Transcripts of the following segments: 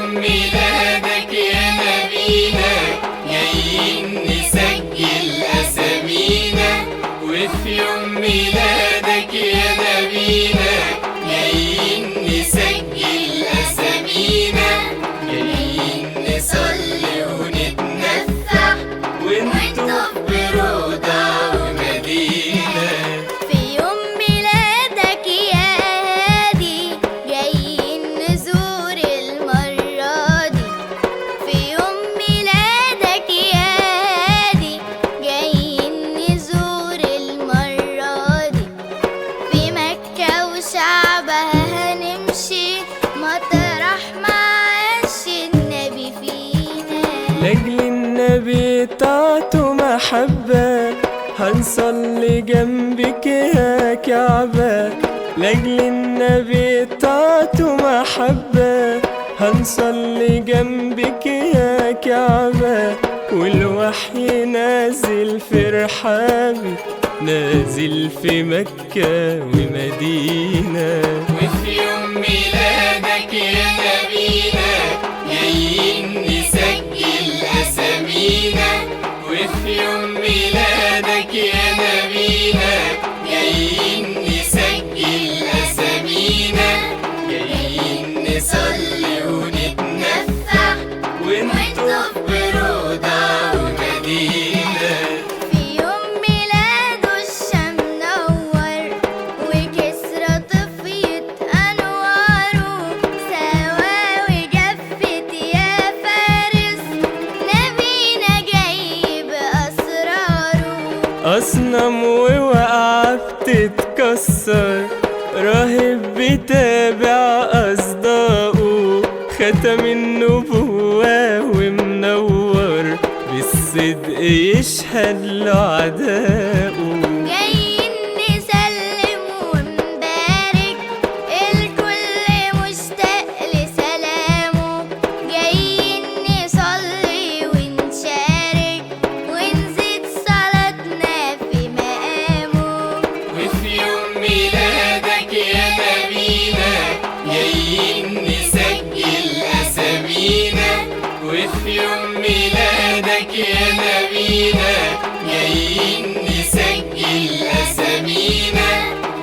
يوم ميلادك يا نبينا جايين نسجل أسامينا، وفي يوم ميلادك يا نبينا جايين نسجل أسامينا، جايين نصلي ونتنفح ونطوف بروضة ومدينة. في يوم ميلادك يا هادي جايين نزور المرة دي، في يوم ميلادك يا هادي جايين نزور المرة دي، في مكة وشعبها هنمشي مطرح ما عاش النبي فينا. لأجل النبي طاعته محبة هنصلي جنبك يا كعبة، لأجل النبي طاعته محبة هنصلي جنبك يا كعبة، والوحي نازل في رحابي نازل في مكة ومدينة. وفي يوم ميلادك يا نبينا جايين نسجل أسامينا، وفي يوم ميلادك يا نبينا جايين نسجل أسامينا، جايين نصلي ونتنفح ونطوف بروضة ومدينة. في يوم ميلاده الشمس نور وكسرى طفيت أنواره، سوا وجفت يا فارس نبينا جاي بأسراره. أصنم ووقع بتتكسر راهب بتابع أصداقه، ختم النبوة ومنور بالصدق يشهد له أعداؤه. جايين نسلم ونبارك الكل مشتاق لسلامه، جايين نصلي ونشارك ونزيد صلاتنا في مقامه. وفي يوم ميلادك يا نبينا جايين نسجل أسامينا، وفي يوم ميلادك يا نبينا جايين نسجل أسامينا،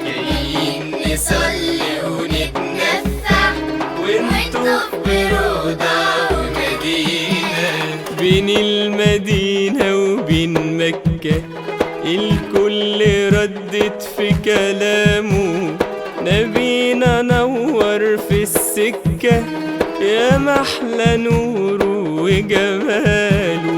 جايين نصلي ونتنفح ونطوف بروضة ومدينة. بين المدينة وبين مكة الكل ردت في كلامه، نبينا نور في السكة يا محلى نوره وجماله.